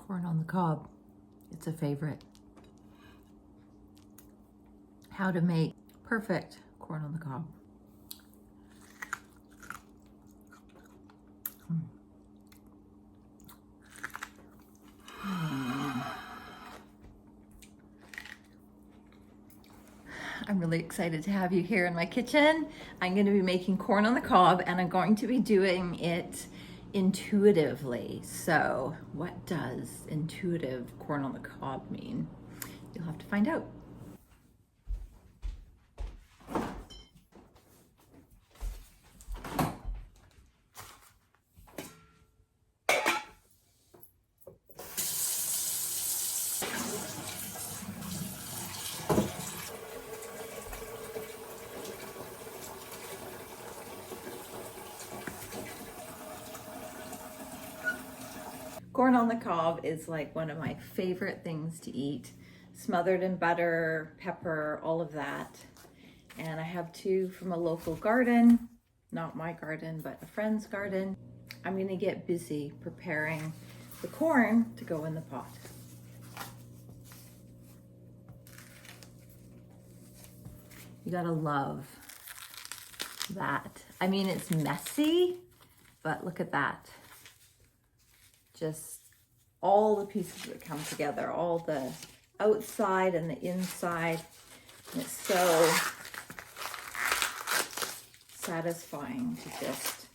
Corn on the cob. It's a favorite. How to make perfect corn on the cob. I'm really excited to have you here in my kitchen. I'm going to be making corn on the cob, and I'm going to be doing it intuitively. So what does intuitive corn on the cob mean? You'll have to find out. Corn on the cob is like one of my favorite things to eat. Smothered in butter, pepper, all of that. And I have two from a local garden, not my garden, but a friend's garden. I'm gonna get busy preparing the corn to go in the pot. You gotta love that. I mean, it's messy, but look at that. Just all the pieces that come together, all the outside and the inside. And it's so satisfying to just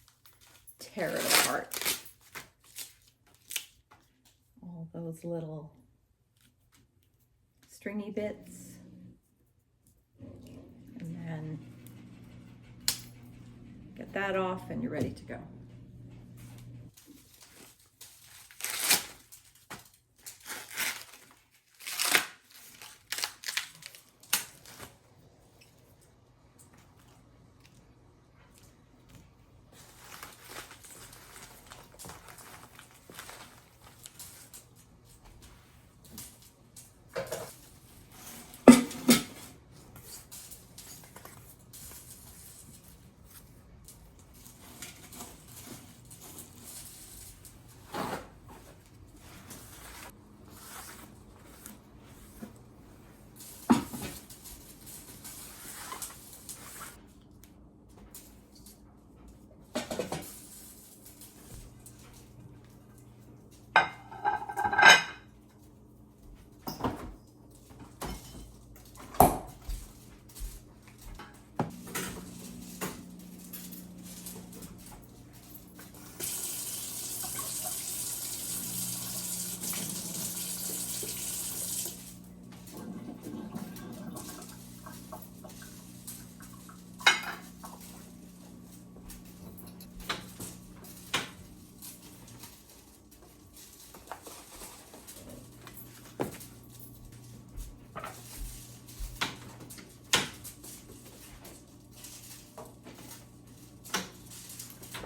tear it apart. All those little stringy bits. And then get that off and you're ready to go.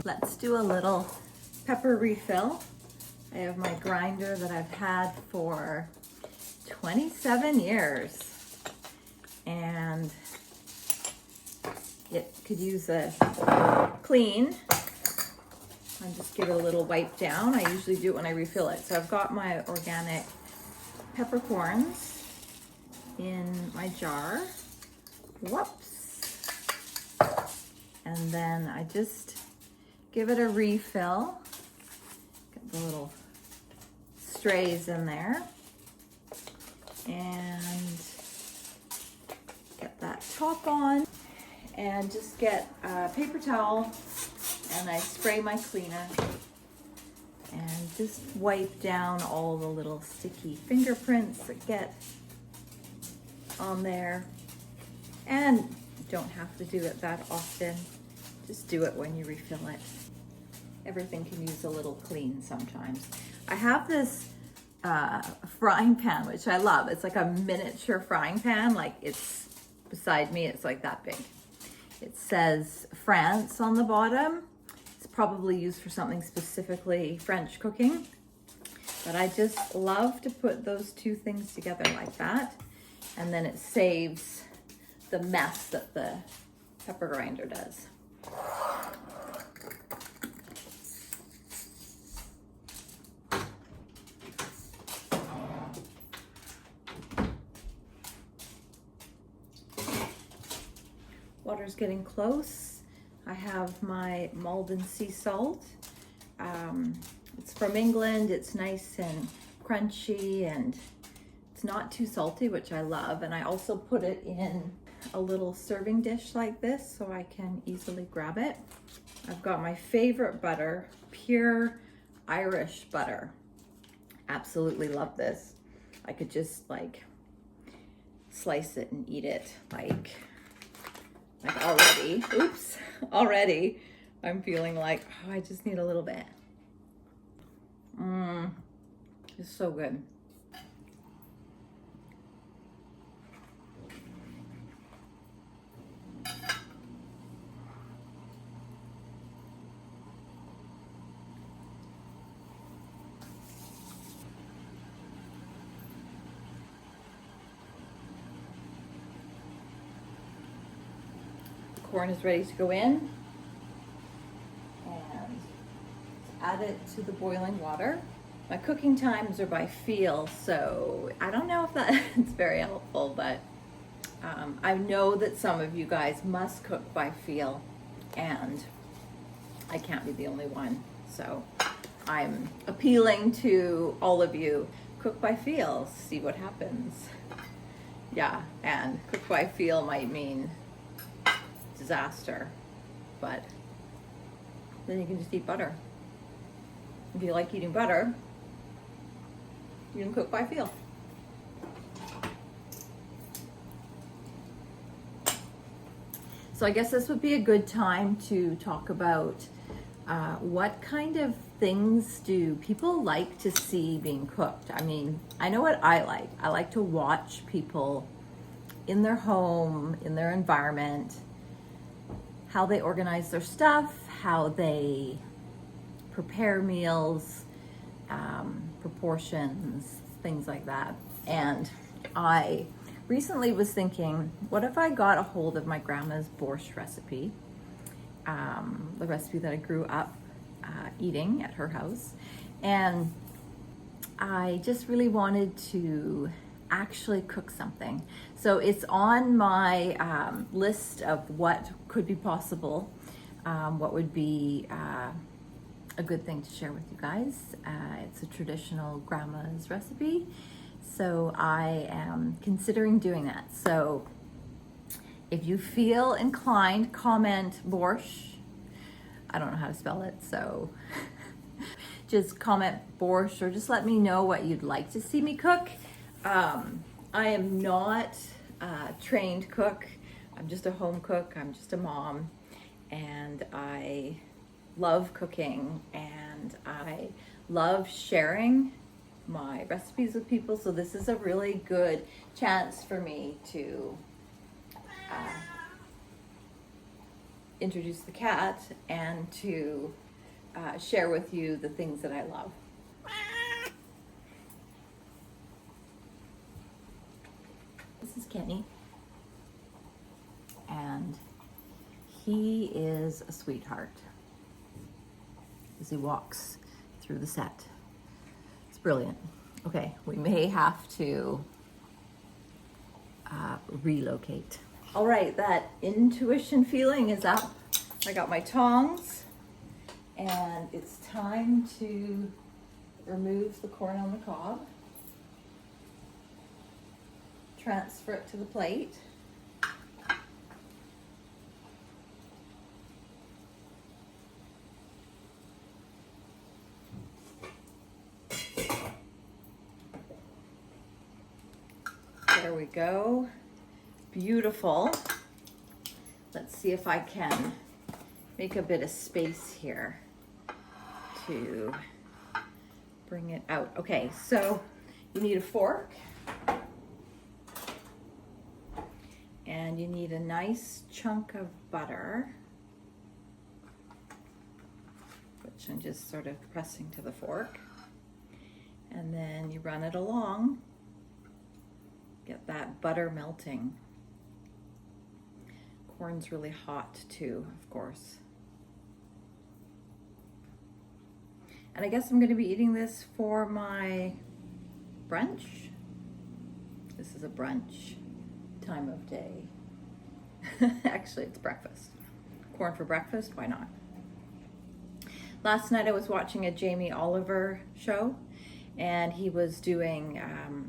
Let's do a little pepper refill. I have my grinder that I've had for 27 years, and it could use a clean. I'll just give it a little wipe down. I usually do it when I refill it. So I've got my organic peppercorns in my jar. Whoops. And then I just give it a refill. Get the little strays in there. And get that top on. And just get a paper towel and I spray my cleaner. And just wipe down all the little sticky fingerprints that get on there. And you don't have to do it that often. Just do it when you refill it. Everything can use a little clean sometimes. I have this frying pan, which I love. It's like a miniature frying pan. Like, it's beside me, it's like that big. It says France on the bottom. It's probably used for something specifically French cooking. But I just love to put those two things together like that. And then it saves the mess that the pepper grinder does. Water's getting close. I have my Maldon sea salt. It's from England. It's nice and crunchy and it's not too salty, which I love. And I also put it in a little serving dish like this so I can easily grab it. I've got my favorite butter, pure Irish butter. Absolutely love this. I could just like slice it and eat it like already. Oops, already I'm feeling like, oh, I just need a little bit. It's so good. Corn is ready to go in and add it to the boiling water. My cooking times are by feel, so I don't know if that is very helpful, but I know that some of you guys must cook by feel and I can't be the only one. So I'm appealing to all of you, cook by feel, see what happens. Yeah, and cook by feel might mean disaster, but then you can just eat butter. If you like eating butter, you can cook by feel. So I guess this would be a good time to talk about what kind of things do people like to see being cooked. I mean, I know what I like. I like to watch people in their home, in their environment, how they organize their stuff, how they prepare meals, proportions, things like that. And I recently was thinking, what if I got a hold of my grandma's borscht recipe, the recipe that I grew up eating at her house, and I just really wanted to actually cook something. So it's on my list of what could be possible, what would be a good thing to share with you guys. It's a traditional grandma's recipe, so I am considering doing that. So if you feel inclined, comment borscht. I don't know how to spell it, so just comment borscht or just let me know what you'd like to see me cook. I am not a trained cook. I'm just a home cook. I'm just a mom, and I love cooking and I love sharing my recipes with people. So this is a really good chance for me to introduce the cat and to share with you the things that I love. This is Kenny, and he is a sweetheart as he walks through the set. It's brilliant. Okay, we may have to relocate. All right, that intuition feeling is up. I got my tongs, and it's time to remove the corn on the cob. Transfer it to the plate. There we go. Beautiful. Let's see if I can make a bit of space here to bring it out. Okay, so you need a fork. And you need a nice chunk of butter, which I'm just sort of pressing to the fork. And then you run it along, get that butter melting. Corn's really hot too, of course. And I guess I'm gonna be eating this for my brunch. This is a brunch time of day. Actually, it's breakfast. Corn for breakfast, why not? Last night I was watching a Jamie Oliver show, and he was doing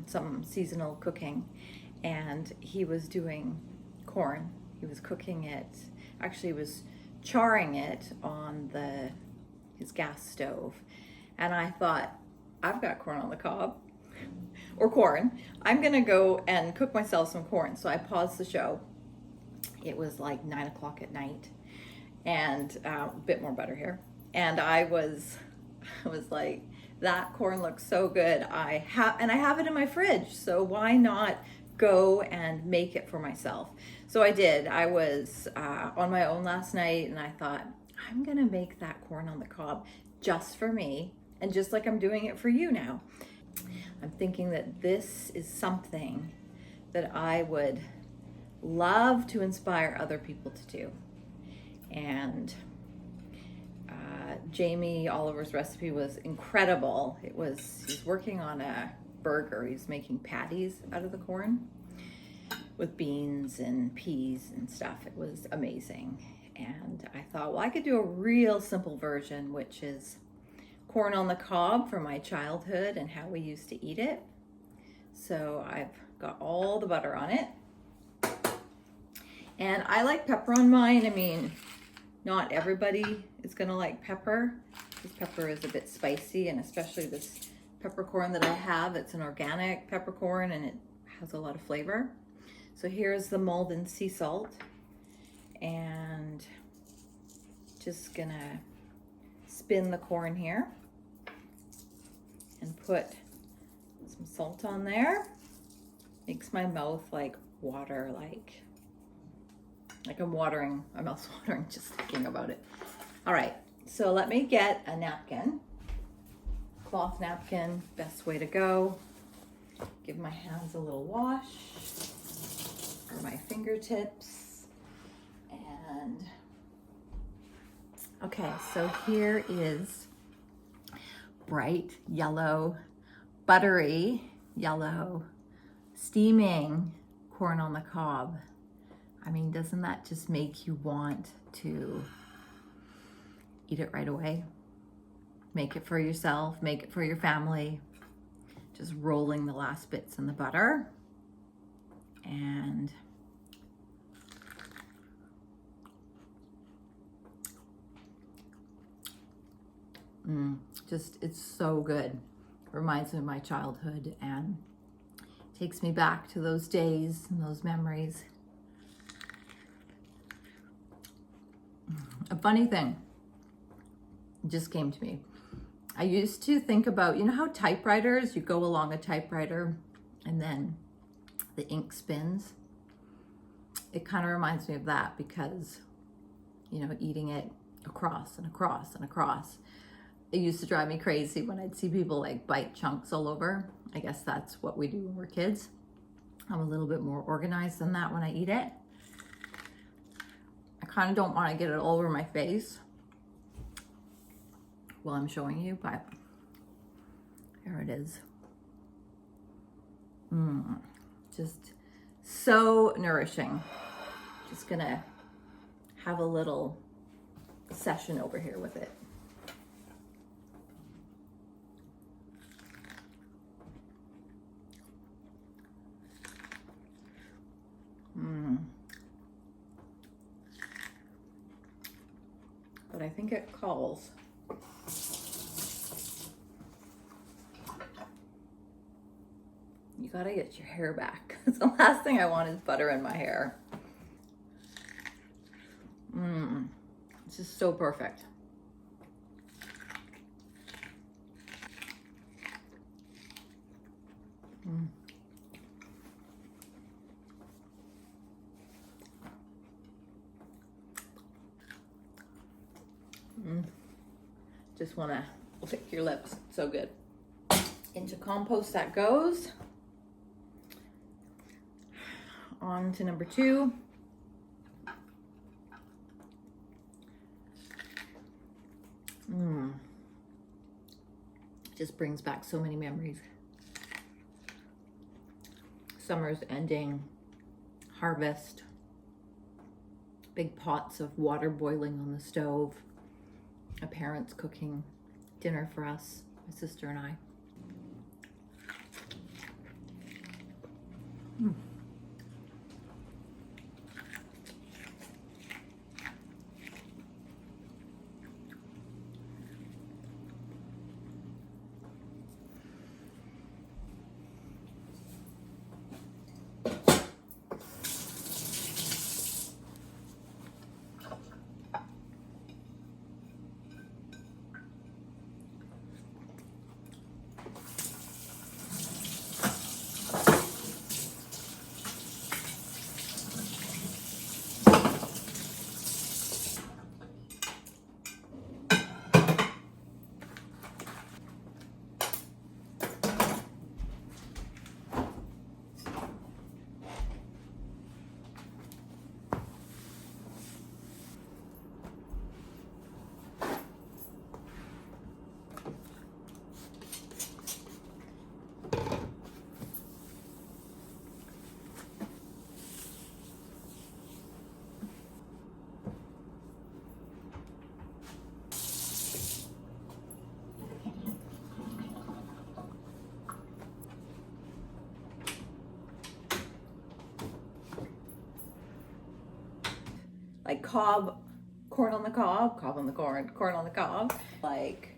some seasonal cooking, and he was doing corn. He was cooking it, actually he was charring it on his gas stove. And I thought, I've got corn on the cob, or corn. I'm gonna go and cook myself some corn. So I paused the show. It was like 9 o'clock at night, and a bit more butter here. And I was like, that corn looks so good. I have it in my fridge, so why not go and make it for myself? So I did. I was on my own last night, and I thought, I'm gonna make that corn on the cob just for me, and just like I'm doing it for you now. I'm thinking that this is something that I would love to inspire other people to do. And Jamie Oliver's recipe was incredible. He's working on a burger. He's making patties out of the corn with beans and peas and stuff. It was amazing. And I thought, well, I could do a real simple version, which is corn on the cob from my childhood and how we used to eat it. So I've got all the butter on it. And I like pepper on mine. I mean, not everybody is gonna like pepper. This pepper is a bit spicy, and especially this peppercorn that I have, it's an organic peppercorn and it has a lot of flavor. So here's the Maldon sea salt, and just gonna spin the corn here and put some salt on there. Makes my mouth like water, like I'm watering, my mouth's watering just thinking about it. All right, so let me get a napkin, cloth napkin, best way to go. Give my hands a little wash, or my fingertips. And okay, so here is bright yellow, buttery yellow, steaming corn on the cob. I mean, doesn't that just make you want to eat it right away? Make it for yourself, make it for your family. Just rolling the last bits in the butter. And just, it's so good. Reminds me of my childhood and takes me back to those days and those memories. A funny thing just came to me. I used to think about, you know how typewriters, you go along a typewriter and then the ink spins? It kind of reminds me of that, because, you know, eating it across and across and across. It used to drive me crazy when I'd see people like bite chunks all over. I guess that's what we do when we're kids. I'm a little bit more organized than that when I eat it. I kind of don't want to get it all over my face while I'm showing you, but here it is. Just so nourishing. Just gonna have a little session over here with it. But I think it calls. You gotta get your hair back. The last thing I want is butter in my hair. It's just so perfect. Just want to lick your lips. So good. Into compost that goes. On to number 2. Just brings back so many memories. Summer's ending, harvest, big pots of water boiling on the stove. My parents cooking dinner for us, my sister and I. Like corn on the cob on the corn on the cob. Like,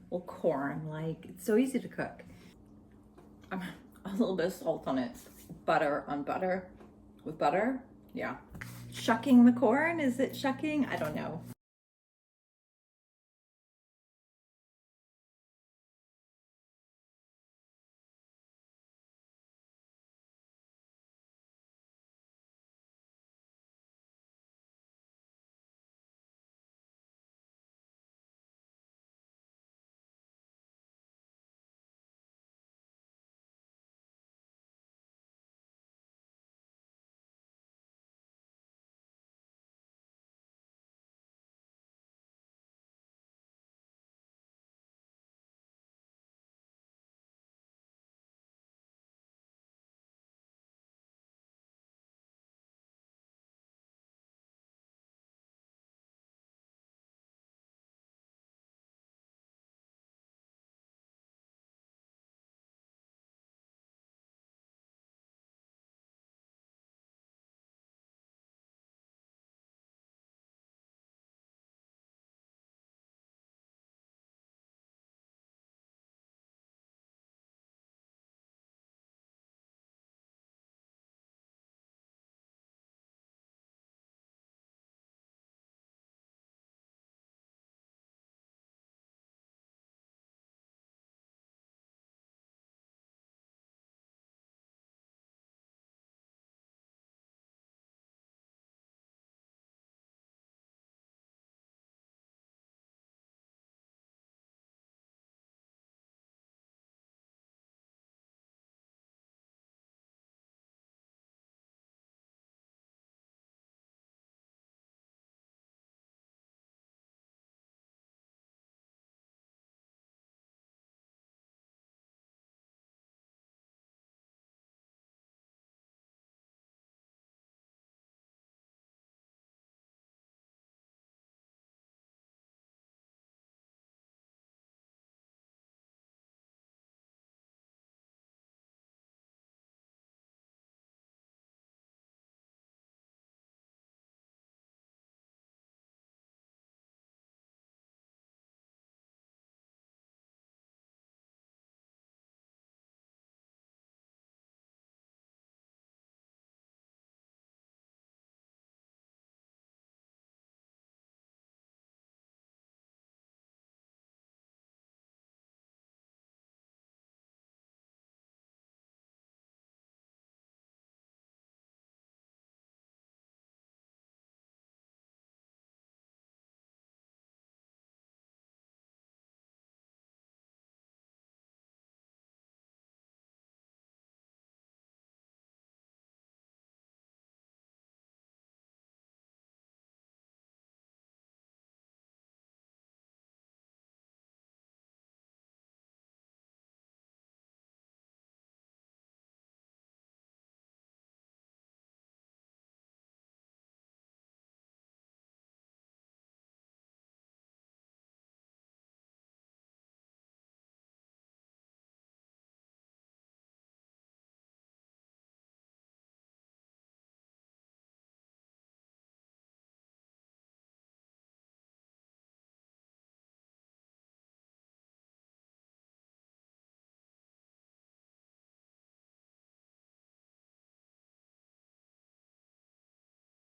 well, corn, like, it's so easy to cook. A little bit of salt on it. Butter on butter with butter. Yeah. Shucking the corn, is it shucking? I don't know.